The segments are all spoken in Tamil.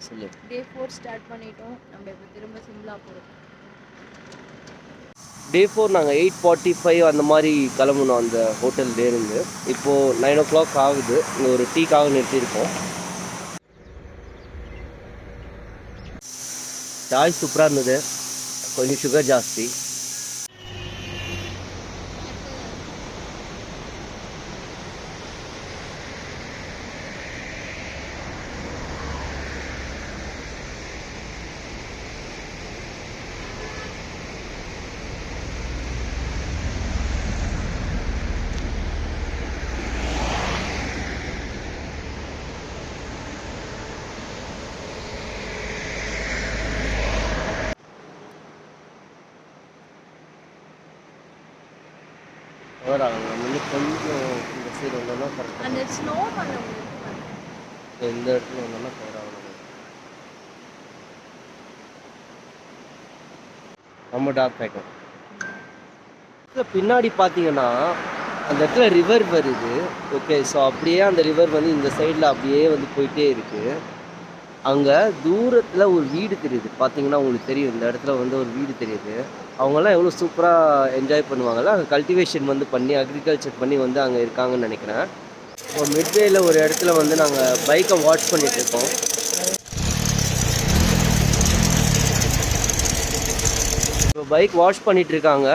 சொல்லு. டே 4 ஸ்டார்ட் பண்ணிட்டோம். நம்ம இப்போ திரும்ப சிம்லா போகிறோம். டே 4 நாங்கள் 8:45 அந்த மாதிரி கிளம்பணும் அந்த ஹோட்டல்லேருந்து. இப்போது 9 o'clock ஆகுது. இங்கே ஒரு டீக்காக நிறுத்தியிருக்கோம். சாய் சூப்பராக இருந்தது, கொஞ்சம் சுகர் ஜாஸ்தி. நம்ம இன்னும் கொஞ்சம் இந்த சைடு வந்தோம்னா கரெக்டாக அந்த ஸ்னோ பண்ண இந்த இடத்துல வந்தோம்னா கவர் ஆகணும். ரொம்ப டார்க் ஆகிட்டோம். பின்னாடி பார்த்தீங்கன்னா அந்த இடத்துல ரிவர் வருது. ஓகே, ஸோ அப்படியே அந்த ரிவர் வந்து இந்த சைடில் அப்படியே வந்து போயிட்டே இருக்குது. அங்கே தூரத்தில் ஒரு வீடு தெரியுது. பார்த்தீங்கன்னா உங்களுக்கு தெரியும், இந்த இடத்துல வந்து ஒரு வீடு தெரியுது. அவங்கெல்லாம் எவ்வளோ சூப்பராக என்ஜாய் பண்ணுவாங்கல்ல. அங்கே கல்டிவேஷன் வந்து பண்ணி அக்ரிகல்ச்சர் பண்ணி வந்து அங்கே இருக்காங்கன்னு நினைக்கிறேன். இப்போ மிட்வேல ஒரு இடத்துல வந்து நாங்கள் பைக்கை வாட்ச் பண்ணிகிட்ருக்கோம். இப்போ பைக் வாஷ் பண்ணிகிட்ருக்காங்க.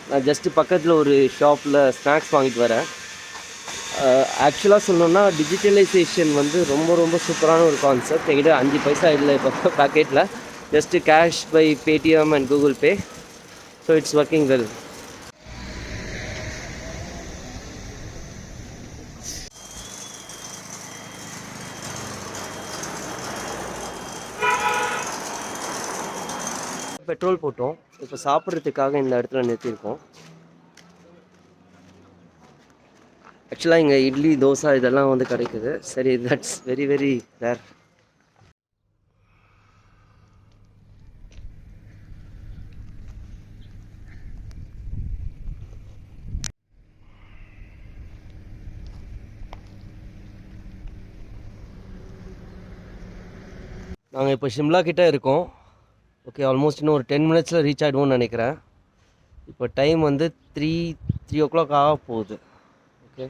நான் ஜஸ்ட்டு பக்கத்தில் ஒரு ஷாப்பில் ஸ்நாக்ஸ் வாங்கிட்டு வரேன். ஆக்சுவலாக சொல்லணுன்னா டிஜிட்டலைசேஷன் வந்து ரொம்ப ரொம்ப சூப்பரான ஒரு கான்செப்ட். என்கிட்ட 5 பைசா இல்லை இப்போ பேக்கெட்டில். Just cash by Paytm and Google Pay. So it's working well. Petrol போட்டோம். இப்போ சாப்பிட்றதுக்காக இந்த இடத்துல நிறுத்தியிருக்கோம். ஆக்சுவலாக இங்கே இட்லி தோசை இதெல்லாம் வந்து கிடைக்குது. சரி, தட்ஸ் வெரி வெரி ரேர். நாங்கள் இப்போ ஷிம்லா கிட்டே இருக்கோம். ஓகே, ஆல்மோஸ்ட் இன்னும் ஒரு 10 minutes ரீச் ஆகிடுவோம்னு நினைக்கிறேன். இப்போ டைம் வந்து 3 o'clock ஆக போகுது. ஓகே,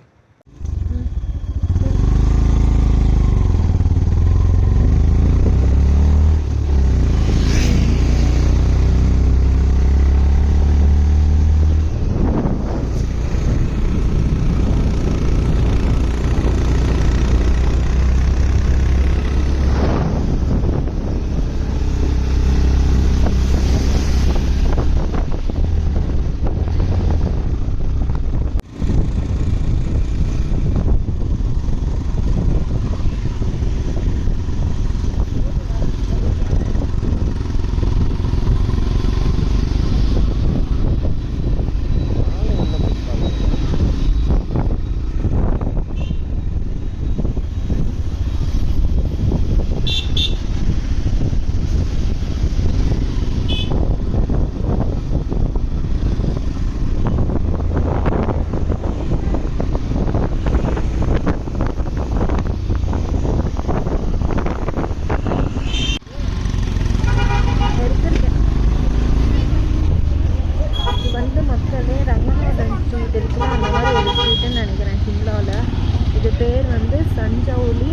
பேர் வந்து சஞ்சௌலி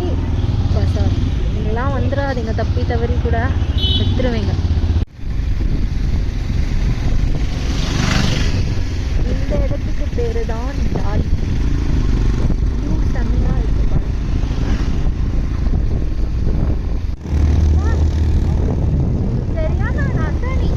பசார். நீங்களாம் வந்துடாதீங்க, தப்பி தவறி கூட எடுத்துருவீங்க. இந்த இடத்துக்கு பேரு தான் டால். வியூ செம்மையா இருக்கு பாருங்க. சரியான நசனி.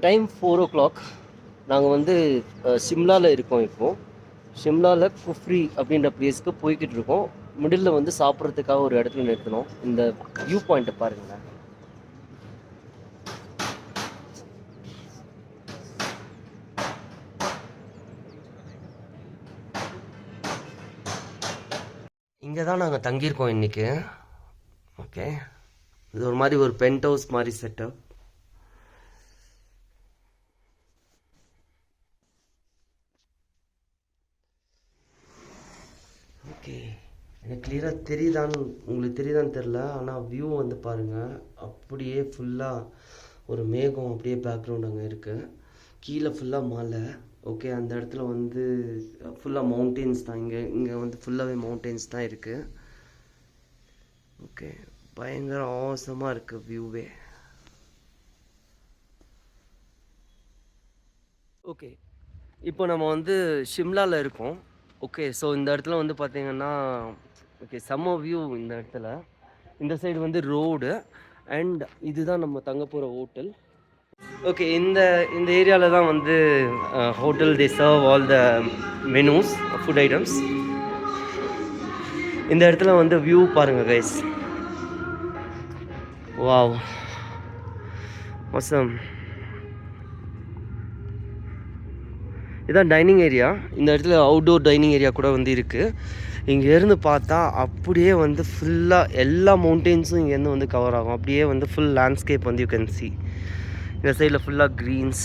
Time 4 o'clock. நாங்கள் வந்து ஷிம்லாவில் இருக்கோம் இப்போது. ஷிம்லாவில் குஃப்ரி அப்படின்ற பிளேஸ்க்கு போய்கிட்டு இருக்கோம். மிடில் வந்து சாப்பிட்றதுக்காக ஒரு இடத்துல நிறுத்தணும். இந்த வியூ பாயிண்ட்டை பாருங்களேன். இங்கே தான் நாங்கள் தங்கியிருக்கோம் இன்றைக்கி. ஓகே, இது ஒரு மாதிரி ஒரு பென்ட் ஹவுஸ் மாதிரி செட்டப். ஓகே, எனக்கு கிளியராக தெரியுதான்னு உங்களுக்கு தெரியுதான்னு தெரில, ஆனால் வியூ வந்து பாருங்கள். அப்படியே ஃபுல்லாக ஒரு மேகம் அப்படியே பேக்ரவுண்ட் அங்கே இருக்குது. கீழே ஃபுல்லாக மலை. ஓகே, அந்த இடத்துல வந்து ஃபுல்லாக மவுண்டெயின்ஸ் தான். இங்கே வந்து ஃபுல்லாகவே மவுண்டெயின்ஸ் தான் இருக்குது. ஓகே, பயங்கர ஆசமாக இருக்குது வியூவே. ஓகே, இப்போ நம்ம வந்து ஷிம்லாவில் இருக்கோம். ஓகே, ஸோ இந்த இடத்துல வந்து பார்த்திங்கன்னா ஓகே செம்ம வியூ இந்த இடத்துல. இந்த சைடு வந்து ரோடு அண்ட் இதுதான் நம்ம தங்க போகிற ஹோட்டல். ஓகே, இந்த ஏரியாவில் தான் வந்து hotel they serve all the menus food items. இந்த இடத்துல வந்து வியூ பாருங்கள் கைஸ். Wow, awesome. இதான் டைனிங் ஏரியா. இந்த இடத்துல அவுட்டோர் டைனிங் ஏரியா கூட வந்து இருக்குது. இங்கேருந்து பார்த்தா அப்படியே வந்து ஃபுல்லாக எல்லா மவுண்டெயின்ஸும் இங்கேருந்து வந்து கவர் ஆகும். அப்படியே வந்து ஃபுல் லேண்ட்ஸ்கேப் வந்து யூ கேன் சி. இந்த சைடில் ஃபுல்லாக க்ரீன்ஸ்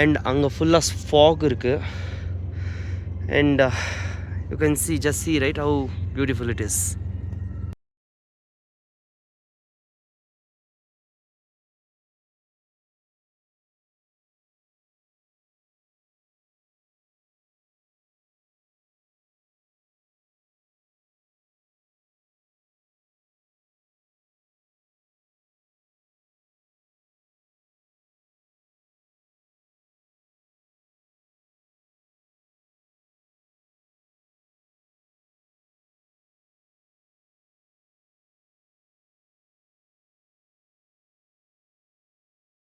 அண்ட் அங்கே ஃபுல்லாக ஃபாக் இருக்குது. And you can see, just C right how beautiful it is.